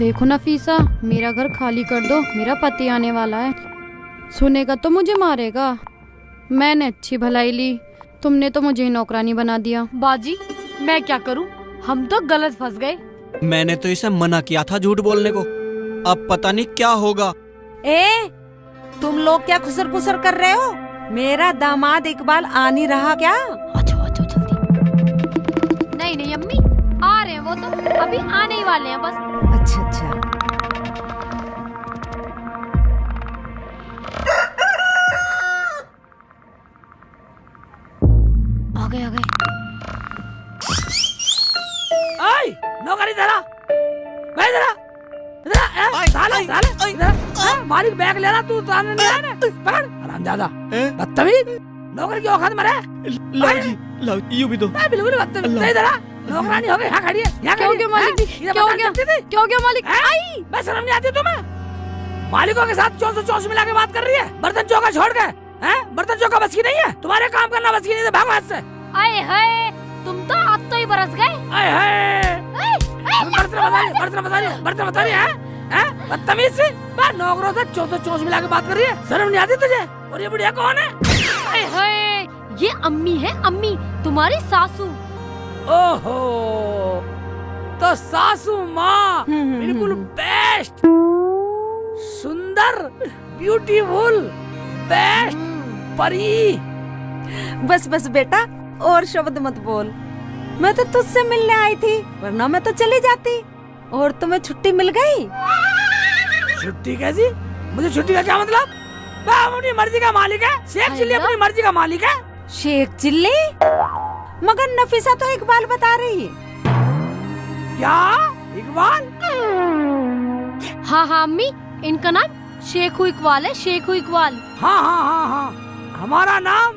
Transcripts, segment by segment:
देखो नफीसा, मेरा घर खाली कर दो, मेरा पति आने वाला है। सुनेगा तो मुझे मारेगा। मैंने अच्छी भलाई ली, तुमने तो मुझे नौकरानी बना दिया। बाजी मैं क्या करूं, हम तो गलत फंस गए। मैंने तो इसे मना किया था झूठ बोलने को, अब पता नहीं क्या होगा। तुम लोग क्या खुसर खुसर कर रहे हो? मेरा दामाद इकबाल आ नहीं रहा क्या? अच्छा जल्दी। नहीं अम्मी, आ रहे हैं वो तो, अभी आने ही वाले हैं बस। अच्छा। आ गए। नौकरी धरा, मैं धरा, मालिक बैग ले रहा, तू ताने नहीं आने, पकड़ हरामजादा, बदतमीज, नौकरी की औकात में रहे। लाओ यूं भी दो। बिल्कुल बदतमीज, नहीं धरा, नौकरानी हो गई, यहाँ खड़ी है, यहाँ क्या हो गया मालिक जी? क्या हो गया मालिक? आई, मैं शर्म नहीं आती तुम्हें? मालिकों के साथ 424 मिला के बात कर रही है, बर्तन चौका छोड़ के, बर्तन चौका बस की नहीं है, तुम्हारे काम करना बस की नहीं है, भागो हाथ से। आए हाय, तुम तो आज तो ही बरस गए। आए हाय, बर्तन बता रही है, बदतमीज से, नौकरों से 424 मिला के बात कर रही है, शर्म नहीं आती तुझे? और ये बुढ़िया कौन है? आए हाय, ये अम्मी है, अम्मी तुम्हारी सासू। ओहो, तो सासू माँ बिल्कुल बेस्ट, सुंदर, ब्यूटीफुल, बेस्ट, परी। बस बेटा, और शब्द मत बोल। मैं तो तुझसे मिलने आई थी, वरना मैं तो चली जाती। और तुम्हें छुट्टी मिल गई? छुट्टी कैसी? मुझे छुट्टी का क्या मतलब? मैं अपनी मर्जी का मालिक है, शेख चिल्ली अपनी मर्जी का मालिक है। शेख चिल्ली? मगर नफीसा तो इकबाल बता रही है। क्या इकबाल? हाँ अम्मी, इनका नाम शेखू इकबाल है, शेखू इकबाल। हाँ, हमारा नाम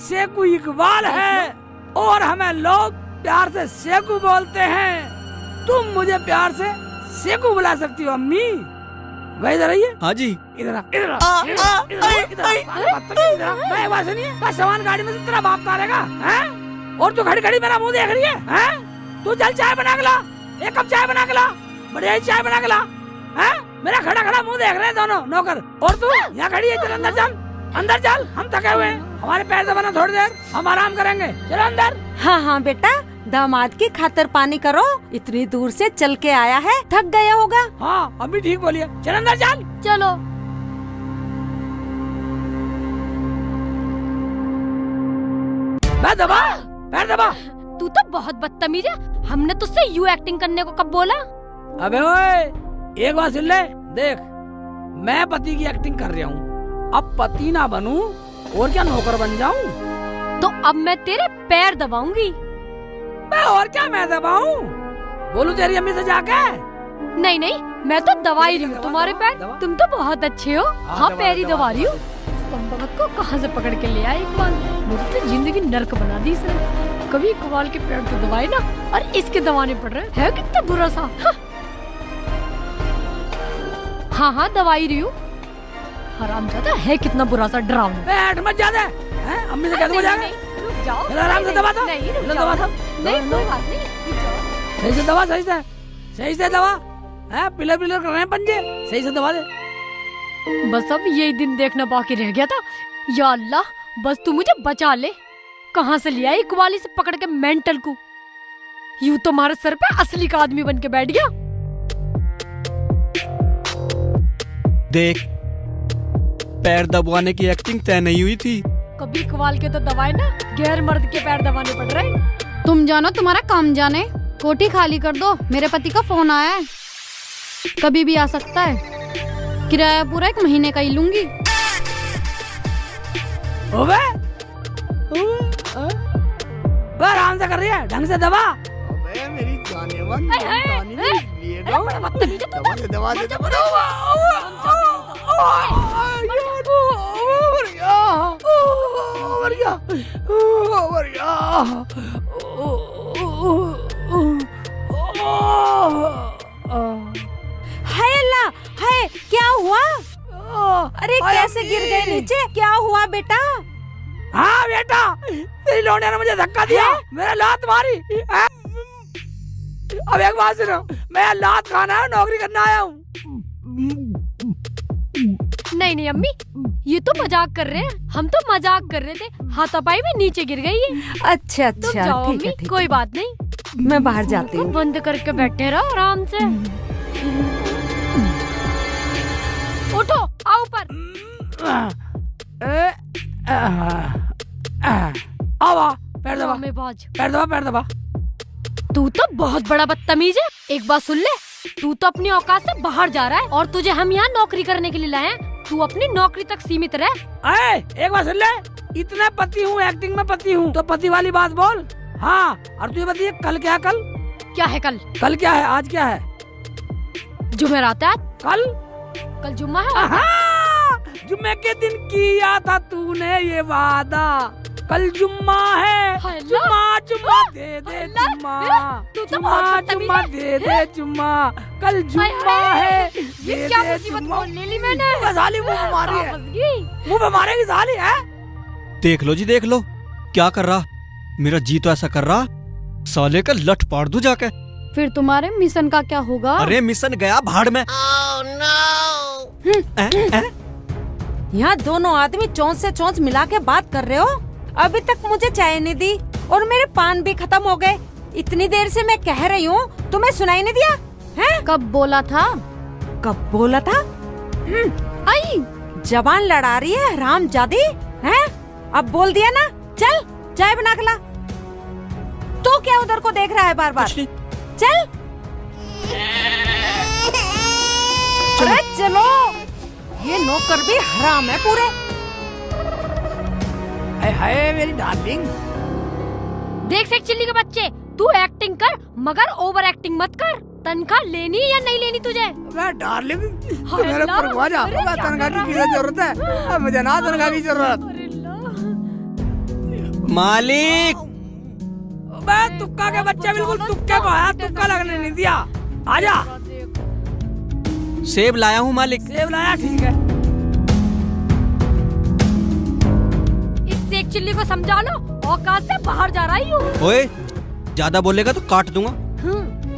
शेखू इकबाल है, और हमें लोग प्यार से शेखू बोलते हैं। तुम मुझे प्यार से शेखू बुला सकती हो अम्मी। वही इधर आइए। हाँ जी। इधर मैं बात सुनिए, बस सामान गाड़ी में से तेरा बाप तारेगा, हैं? और तू खड़ी मेरा मुंह देख रही है, हैं? तू जल चाय बना के ला, एक कप चाय बना के ला, बढ़िया चाय बना के ला, हैं? मेरा खड़ा मुंह देख रहे हैं दोनों नौकर। और तू यहाँ खड़ी है, चल अंदर चल, हम थके हुए हैं, हमारे पैर दबाना, थोड़ी देर हम आराम करेंगे, चलो अंदर। हाँ बेटा, दामाद की खातर पानी करो, इतनी दूर से चल के आया है, थक गया होगा। हाँ अभी ठीक बोलिए, चल अंदर चल। चलो। पैर दबा। तू तो बहुत बदतमीज है, हमने तुझसे यू एक्टिंग करने को कब बोला? अबे ओए, एक बात सुन ले, देख मैं पति की एक्टिंग कर रहा हूँ, अब पति ना बनूं और क्या नौकर बन जाऊं? तो अब मैं तेरे पैर दबाऊंगी। मैं और क्या मैं दबाऊं? बोलूं तेरी अम्मी से जाके? नहीं, मैं तो दबा ही रही हूँ तुम्हारे पैर, तुम तो बहुत अच्छे हो। हाँ पैर ही दबा रही हूँ। को कहाँ से पकड़ के ले आया इकबाल, मुझे तो जिंदगी नर्क बना दी इसने। कभी इकबाल के पैर तो दबाए ना, और इसके दबाने पड़ रहे है, कितना बुरा सा। हाँ दबा ही रही हूँ। हरामजादा है, कितना बुरा सा डरावना। बैठ मत जा दे, अम्मी से कह दूँ जाके। रुक जाओ, आराम से दबा दो। नहीं रुक दबा जाओ, दो। नहीं कोई बात नहीं, रुक जाओ। सही से दबा, सही से दबा, पिलर कर रहे हैं पंजे, सही से दबा दे। बस अब यही दिन देखना बाकी रह गया था। या अल्लाह, बस तू मुझे बचा ले। कहाँ से लिया इकबाली से पकड़ के मेंटल को, यूं तो हमारे सर पे असली का आदमी बन के बैठ गया। देख, पैर दबाने की एक्टिंग तय नहीं हुई थी। कभी इकबाल के तो दबाए ना, गैर मर्द के पैर दबाने पड़ रहे। तुम जानो तुम्हारा काम जाने, कोठी खाली कर दो, मेरे पति का फोन आया है, कभी भी आ सकता है, किराया पूरा 1 महीने का ही लूंगी। आराम से कर रही है, ढंग से दबा। मेरी जानेमन हाय अल्लाह, हाय क्या हुआ? अरे कैसे गिर गए नीचे, क्या हुआ बेटा? हाँ बेटा, तेरी लौंडे ने मुझे धक्का दिया, मेरा लात मारी। अब एक बात सुनो, मैं लात खाना है, नौकरी करना आया हूँ। नहीं नहीं अम्मी, ये तो मजाक कर रहे हैं। हम तो मजाक कर रहे थे, हाथापाई में नीचे गिर गई है। अच्छा तुम अच्छा जाओ ठीक अम्मी, है ठीक कोई है। बात नहीं। मैं बाहर जाती को हूँ। बंद करके बैठे रहो आराम से। उठो, आओ ऊपर। आवा, पैर दबा, ड्रामेबाज। पैर दबा, पैर दबा। तू तो बहुत बड़ा बदतमीज है। एक बात सुन ले, तू तो अपनी औकात से बाहर जा रहा है और तुझे हम यहाँ नौकरी करने के लिए लाए हैं। तू अपनी नौकरी तक सीमित रह। एक बात सुन ले, इतना पति हूँ, एक्टिंग में पति हूँ, तो पति वाली बात बोल। हाँ, और तू ये बताइए कल क्या है? क्या है कल? कल क्या है? आज क्या है? जुमेरात है। कल जुम्मा है। जुम्मे के दिन किया था तूने ये वादा, कल जुम्मा है। हाय अल्लाह। जुम्मा जुम्मा दे दे अल्लाह, जुम्मा, तू तो जुम्मा बहुत बदतमीज जुम्मा है। दे दे जुम्मा, कल जुम्मा हाय, है। ये दे क्या दे मुसीबत जुम्मा। बोल ले ली मैंने। साली मुंह पे मारी है, फंस गई। मुंह पे मारेगी साली है। देख लो जी देख लो, क्या कर रहा। मेरा जी तो ऐसा कर रहा, साले का लठ पाड़ दूं जाके। फिर तुम्हारे मिशन का क्या होगा? अरे मिशन गया भाड़ में। यहाँ दोनों आदमी चोंच से चोंच मिला के बात कर रहे हो। अभी तक मुझे चाय नहीं दी और मेरे पान भी खत्म हो गए। इतनी देर से मैं कह रही हूँ, तुम्हें सुनाई नहीं दिया है? कब बोला था? कब बोला था? आई जबान लड़ा रही है हरामजादी है। अब बोल दिया ना, चल चाय बना के ला। तो क्या उधर को देख रहा है बार बार? कुछ नहीं। चल अरे चलो, ये नौकर भी हराम है पूरे। हाय मेरी डार्लिंग। देख सेक चिल्ली के बच्चे, तू एक्टिंग कर मगर ओवर एक्टिंग मत कर। तनख्वाह लेनी या नहीं लेनी तुझे? मैं डार्लिंग, तू हाय मेरे अल्लाह। ऊपर हुआ जा। अरे मैं क्या तनख्वाह कर रहा की क्या जरूरत है? मुझे ना तनख्वाह की जरूरत। अरे अल्लाह। मालिक मैं तुक्का के बच्चे बिल्कुल तुक्के को आया, तुक्का लगने नहीं दिया। आजा, सेब लाया हूँ मालिक। सेब लाया, ठीक है। इस सेक चिल्ली को समझा लो, औकात से बाहर जा रही हूँ। ओए, ज्यादा बोलेगा तो काट दूंगा।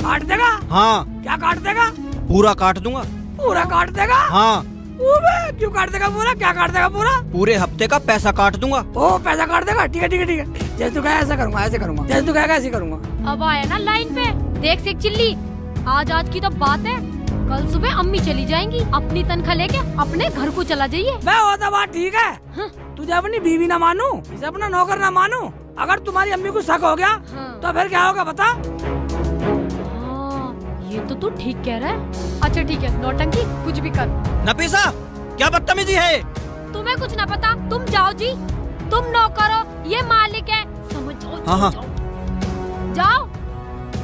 काट देगा? हाँ, क्या काट देगा? पूरा काट दूंगा। पूरा काट देगा? हाँ, अबे, क्यों काट देगा पूरा? क्या काट देगा पूरा? पूरे हफ्ते का पैसा काट दूंगा। ओ, पैसा काट देगा? ठीक है ठीक है ठीक है। जैसे तू कहे ऐसा करूंगा, ऐसे करूंगा। जैसे तू कहेगा ऐसे करूंगा। अब आया ना लाइन पे। देख सेक चिल्ली, आज की तो बात है, कल सुबह अम्मी चली जाएंगी। अपनी तनख्वाह लेके अपने घर को चला जाइए। मैं वो तो बात ठीक है। तुझे अपनी बीवी ना मानू, इसे अपना नौकर ना मानू, अगर तुम्हारी अम्मी को शक हो गया तो फिर क्या होगा बता? ये तो तू ठीक कह रहा है। अच्छा ठीक है, नौटंकी कुछ भी कर। नफीसा, क्या बदतमीजी है? तुम्हें कुछ ना पता, तुम जाओ जी। तुम नौकर हो, ये मालिक है, समझ जाओ। हाँ, जाओ।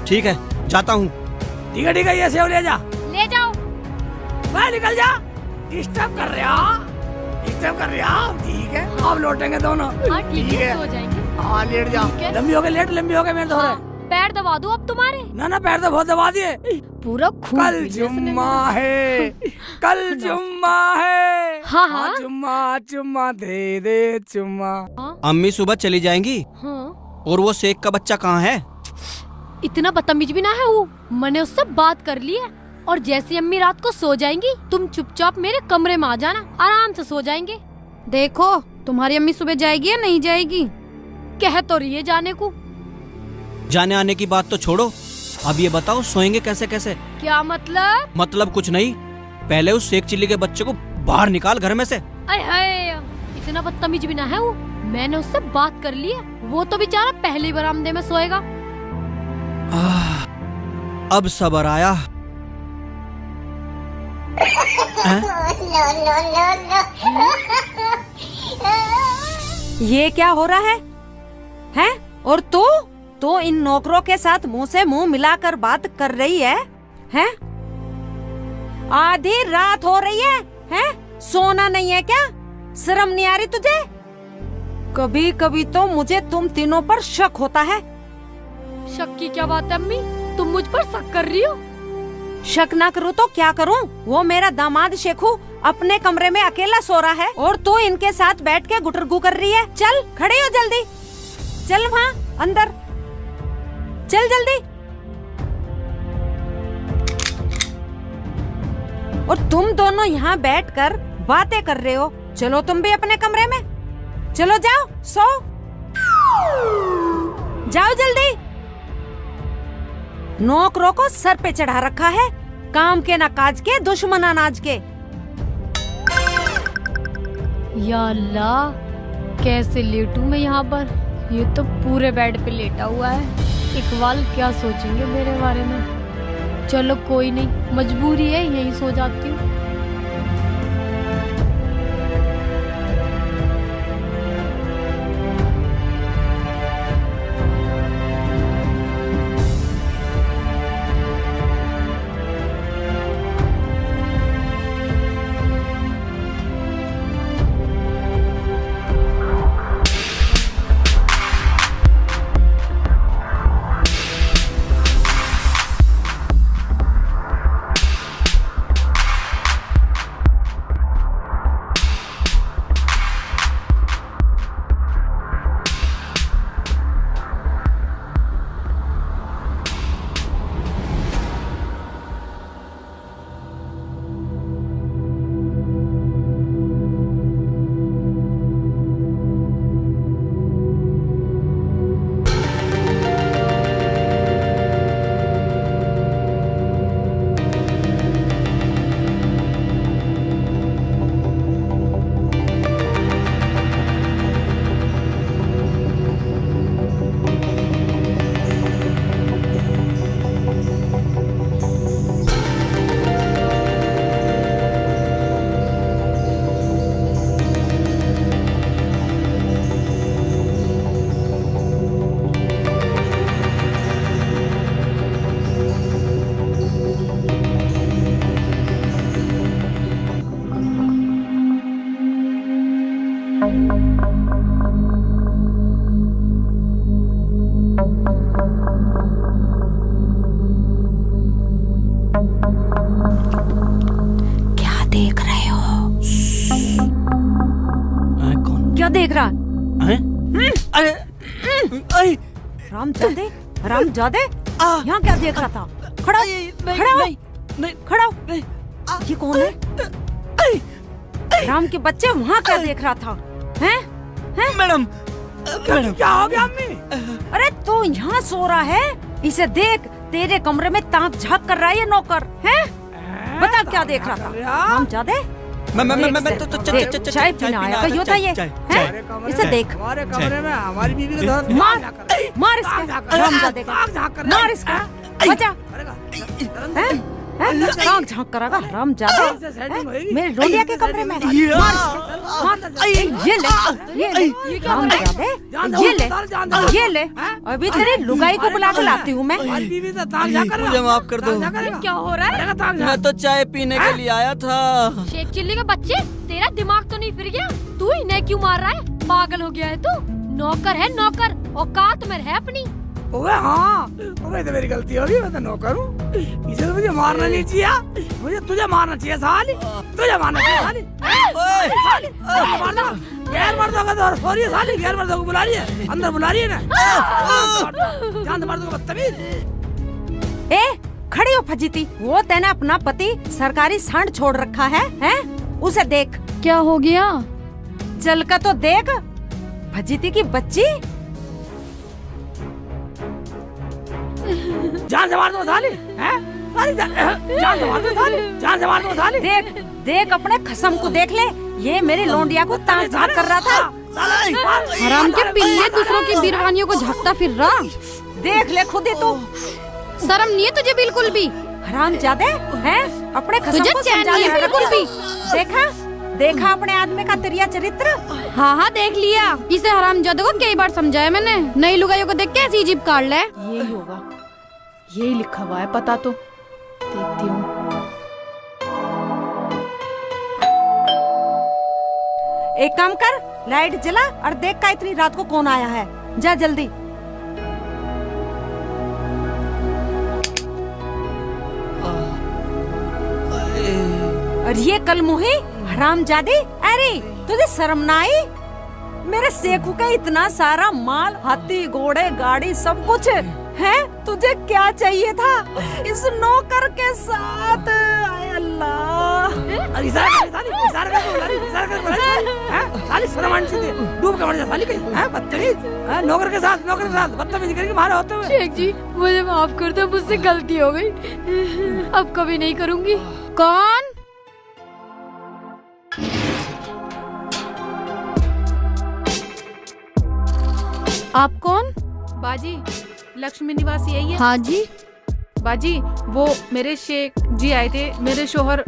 ठीक है, जाता हूँ। ठीक है, ये सेव ले जा। ले जाओ। मैं निकल जा। डिस्टर्ब कर रहा। ठीक है, अब लौटेंगे दोनों। हाँ ठीक है, सो जाएंगे। हाँ, लेट जा। ठीक है। लंबी हो गई, लंबी हो गई मेरे हाँ, थोड़े। पैर दबा दो अब तुम्हारे। ना पैर तो बहुत दबा दिए। पूरा खून कल पी लिया इसने जुम्मा है, कल जुम्मा है। हाँ, हाँ। चुम्मा दे दे चुम्मा। अम्मी सुबह चली जाएंगी हाँ। और वो शेख का बच्चा कहाँ है? इतना बदतमीज भी ना है वो। मैंने उससे बात कर ली है और जैसे अम्मी रात को सो जाएंगी, तुम चुपचाप मेरे कमरे में आ जाना, आराम से सो जाएंगे। देखो, तुम्हारी अम्मी सुबह जाएगी या नहीं जाएगी? कह तो रही है जाने को। जाने आने की बात तो छोड़ो, अब ये बताओ सोएंगे कैसे कैसे? क्या मतलब? मतलब कुछ नहीं, पहले उस शेख चिल्ली के बच्चे को बाहर निकाल घर में से। अरे हाय, इतना बदतमीज भी ना है वो। मैंने उससे बात कर ली है, वो तो बेचारा पहले ही बरामदे में सोएगा। अब सबर आया। ये क्या हो रहा है? हैं? और तू इन नौकरों के साथ मुंह से मुंह मिलाकर बात कर रही है? हैं? आधी रात हो रही है? हैं? सोना नहीं है क्या? शर्म नहीं आ रही तुझे? कभी कभी तो मुझे तुम तीनों पर शक होता है। शक की क्या बात है अम्मी? तुम मुझ पर शक कर रही हो? शक ना करूँ तो क्या करूँ? वो मेरा दामाद शेखू अपने कमरे में अकेला सो रहा है और तू इनके साथ बैठ के गुटरगू कर रही है। चल खड़ी हो जल्दी, चल वहाँ अंदर, चल जल्दी। और तुम दोनों यहाँ बैठकर बातें कर रहे हो। चलो तुम भी अपने कमरे में, चलो जाओ सो जाओ जल्दी। नौकरों को सर पे चढ़ा रखा है, काम के ना काज के, दुश्मन अनाज के। या अल्लाह, कैसे लेटूं मैं यहाँ पर? ये तो पूरे बेड पे लेटा हुआ है। इकबाल क्या सोचेंगे मेरे बारे में? चलो कोई नहीं, मजबूरी है, यहीं सो जाती हूँ। क्या देख रहे हो? कौन? क्या देख रहा? अरे अरे रामजादे, रामजादे, यहाँ क्या देख रहा था? खड़ा हो, खड़ा हो, खड़ा हो। ये कौन है? राम के बच्चे, वहाँ क्या देख रहा था? हैं? हैं? मैडम, मैडम क्या हो गया अम्मी? अरे तू यहाँ सो रहा है? इसे देख, तेरे कमरे में ताक झांक कर रहा है ये नौकर। हैं? बता क्या देख रहा था? रामजादे, मैं तो देख, चाय पीना आया कहियो था ये। हैं? इसे देख, हमारे कमरे में हमारी बीवी के साथ मार, मार इसके, रामजादे को, मार इसको, बचा। हैं? ताक झांक करागा रामजादे मेरे डोलिया के कमरे में। मार इसको, मार। ये ले, रामजादे, ये ले। अभी तेरी लुगाई को बुला के लाती हूँ मैं। मुझे माफ कर दो। क्या हो रहा है? मैं तो चाय पीने के लिए आया था। शेख चिल्ली के बच्चे, तेरा दिमाग तो नहीं फिर गया? तू इन्हें क्यों मार रहा है? पागल हो गया है तू? नौकर है नौकर, औकात में है अपनी। ओए हाँ, ओए तो मेरी गलती होगी, मैं तो नौकर हूँ। इसे तो मुझे मारना नहीं चाहिए, मुझे तुझे मारना चाहिए साली, तुझे मारना चाहिए साली। साली, गैर मर्दों का तो सॉरी साली, गैर मर्दों को बुला रही है, अंदर बुला रही है ना। जान मर्दों को बदतमीज। ए, खड़ी हो फजीती। वो तेने अपना पति सरकारी सांड छोड़ रखा है, हैं? उसे देख। क्या हो गया? चल का तो देख, फजीती की बच्ची। जान से मार दो साली, हैं? साली जान से मार दो साली, जान से मार दो साली। देख, देख अपने खसम को देख ले, ये मेरी लोंडिया को ताक झांक कर रहा था। हराम के पिल्ले, दूसरों की बीरवानियों को झपटा फिर रहा। देख ले खुद ही तू, शर्म नहीं है तुझे बिल्कुल भी? हरामजादे, हैं? अपने खसम तुझे को चैन समझा नहीं है ले बिल्कुल भी? देखा, देखा अपने आदमी का तिरिया चरित्र। हाँ हाँ देख लिया। इसे हरामजादे को कई बार समझाया मैंने। नई लुगाइयों को देख के ऐसी जीभ काट ले। यही होगा, यही लिखा हुआ है, पता तो देखती हूँ। एक काम कर, लाइट जला और देख का इतनी रात को कौन आया है। जा जल्दी। और ये कल मुही हरामजादी, अरे तुझे शर्म ना आई? मेरे सेकू का इतना सारा माल, हाथी घोड़े गाड़ी सब कुछ है? तुझे क्या चाहिए था इस नौकर के साथ? आय अल्लाह। अरे इशारा कर साली शर्मान से डूब के मर जा साली कहीं, हैं बदतमीज, हैं नौकर के साथ बदतमीजी करके मारे होते हुए। शेख जी मुझे माफ कर दो, मुझसे गलती हो गई, अब कभी नहीं करूंगी। कौन? आप कौन? बाजी लक्ष्मी निवास यही है। हाँ जी। बाजी वो मेरे शेख जी आए थे, मेरे शोहर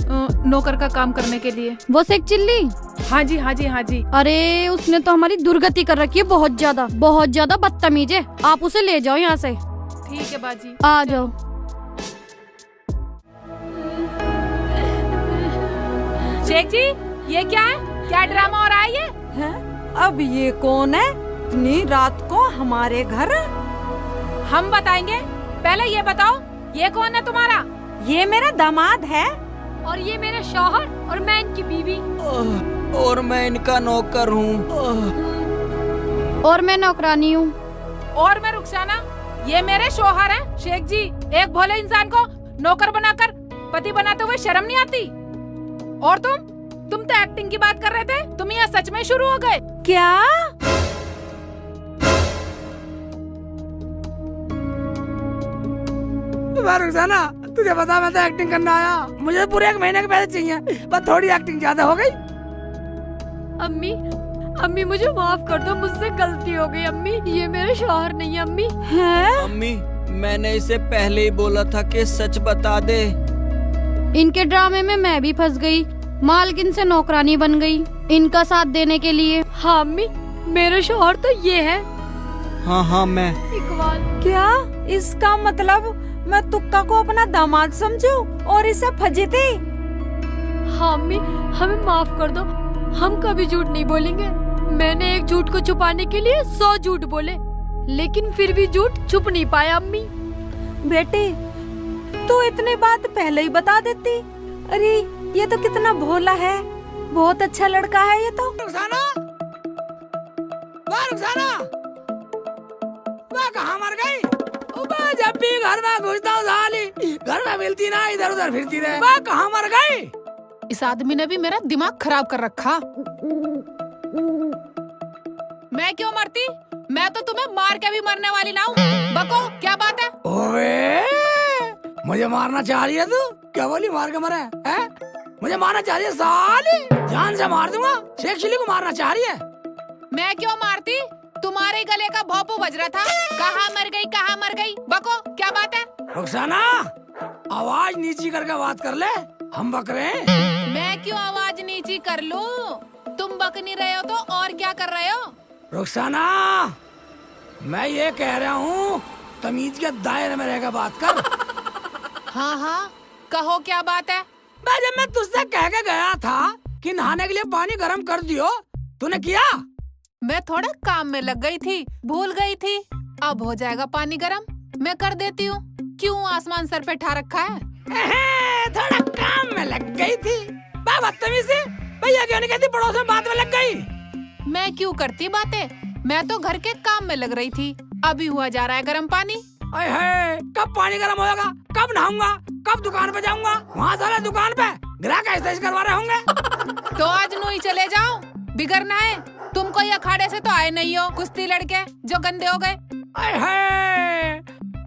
नौकर का काम करने के लिए। वो शेख चिल्ली? हाँ जी हाँ जी हाँ जी। अरे उसने तो हमारी दुर्गति कर रखी है, बहुत ज्यादा बदतमीज है। आप उसे ले जाओ यहाँ से। ठीक है बाजी, आ जाओ। शेख जी ये क्या है? क्या ड्रामा हो रहा है ये? है? अब ये कौन है इतनी रात को हमारे घर? हम बताएंगे, पहले ये बताओ ये कौन है तुम्हारा? ये मेरा दामाद है। और ये मेरे शौहर और मैं इनकी बीवी। और मैं इनका नौकर हूँ। और मैं नौकरानी हूँ। और मैं रुखसाना, ये मेरे शोहर हैं। शेख जी एक भोले इंसान को नौकर बनाकर पति बनाते हुए शर्म नहीं आती? और तुम तो एक्टिंग की बात कर रहे थे, तुम यहाँ सच में शुरू हो गए क्या? रुखसाना तुझे पता मैं तो एक्टिंग करना आया, मुझे पूरे 1 महीने के पैसे चाहिए, बस थोड़ी एक्टिंग ज्यादा हो गई। अम्मी मुझे माफ कर दो, मुझसे गलती हो गई अम्मी, ये मेरे शौहर नहीं है अम्मी। है? अम्मी मैंने इसे पहले ही बोला था कि सच बता दे। इनके ड्रामे में मैं भी फंस गई, मालकिन से नौकरानी बन गई इनका साथ देने के लिए। हाँ अम्मी मेरे शौहर तो ये है हाँ मैं। इकबाल। क्या इसका मतलब मैं तुक्का को अपना दामाद समझूं और इसे फजीती? हाँ अम्मी हमें माफ कर दो, हम कभी झूठ नहीं बोलेंगे। मैंने एक झूठ को छुपाने के लिए 100 झूठ बोले, लेकिन फिर भी झूठ छुप नहीं पाया अम्मी। बेटी तू इतनी बात पहले ही बता देती। अरे ये तो कितना भोला है, बहुत अच्छा लड़का है ये तो। रुखसाना, वाह रुखसाना, वाह कहाँ मर गई? वाह जब भी घर में घुसता हूँ साली घर में मिलती ना, इधर उधर फिरती रहे। वाह कहाँ मर गई? इस आदमी ने भी मेरा दिमाग खराब कर रखा। मैं क्यों मरती? मैं तो तुम्हें मार के भी मरने वाली ना हूँ। बको क्या बात है? ओए मुझे मारना चाह रही है तू? क्या बोली मार के मरे हैं? मुझे मारना चाह रही है साली? जान से मार दूंगा। शेख चिल्ली को मारना चाह रही है? मैं क्यों मारती? तुम्हारे गले का भोंपू बज रहा था, कहाँ मर गई कहाँ मर गई। बको क्या बात है? रुखसाना आवाज नीची करके बात कर ले, हम बक रहे हैं। मैं क्यों आवाज नीची कर लूं? तुम बक नहीं रहे हो तो और क्या कर रहे हो? रुखसाना मैं ये कह रहा हूँ तमीज के दायरे में रहकर बात कर। हाँ कहो क्या बात है? जब मैं तुझसे कह के गया था कि नहाने के लिए पानी गर्म कर दियो, तूने किया? मैं थोड़ा काम में लग गई थी, भूल गई थी। अब हो जाएगा पानी गरम, मैं कर देती हूँ। क्यों आसमान सर पे ठा रखा है? थोड़ा काम में लग गई थी। बदतमीजी से भैया क्यों नहीं कहती पड़ोस में बात में लग गई? मैं क्यों करती बातें? मैं तो घर के काम में लग रही थी। अभी हुआ जा रहा है गरम पानी। कब पानी गर्म होगा? कब नहाऊंगा? कब दुकान पे जाऊंगा? वहाँ साले दुकान पे ग्राहक ऐसे करवा रहे होंगे। तो आज नू ही चले जाओ, बिगड़ना है। तुम कोई अखाड़े से तो आए नहीं हो, कुश्ती लड़के जो गंदे हो गए।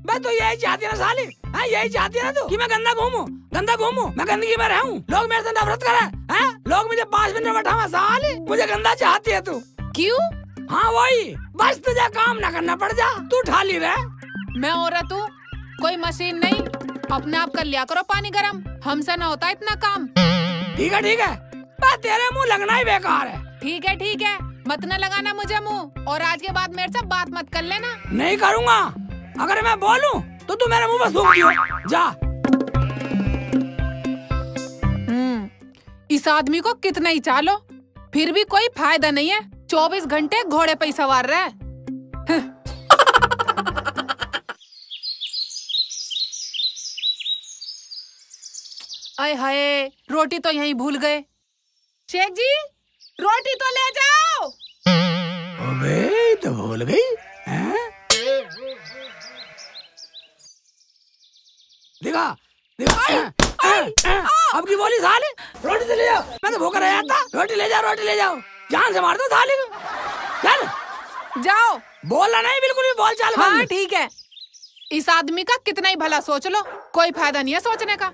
मैं तो यही चाहती ना साली, यही चाहती ना तू कि मैं गंदा घूमूं, मैं गंदगी में रहूं, लोग मेरे से नफरत करें, लोग मुझे 5 मिनट में बैठा साली, मुझे गंदा चाहती है तू? क्यों? हाँ वही, बस तुझे काम ना करना पड़ जा, तू ठाली रहे। मैं औरत हूँ, कोई मशीन नहीं। अपने आप कर लिया करो पानी गरम, हमसे ना होता इतना काम। ठीक है, तेरे मुँह लगना ही बेकार है। ठीक है, मत न लगाना मुझे मुँह, और आज के बाद मेरे से बात मत कर लेना। नहीं करूँगा, अगर मैं बोलूं तो तू मेरे मुंह पे थूक दियो, जा। इस आदमी को कितना ही चालो, फिर भी कोई फायदा नहीं है। 24 घंटे घोड़े पे सवार रहा है। आय हाय, रोटी तो यहीं भूल गए। शेख जी रोटी तो ले जाओ। अबे तो भूल गई हैं? दिखा दिखा। अब की बोली साले, रोटी तो ले जाओ। मैं तो भूखा रह जाता। रोटी ले जाओ। जान से मार दो साले को। चल जाओ। बोलना नहीं, बिल्कुल भी बोल चाल हाँ बंद। ठीक है। इस आदमी का कितना ही भला सोच लो, कोई फायदा नहीं है सोचने का।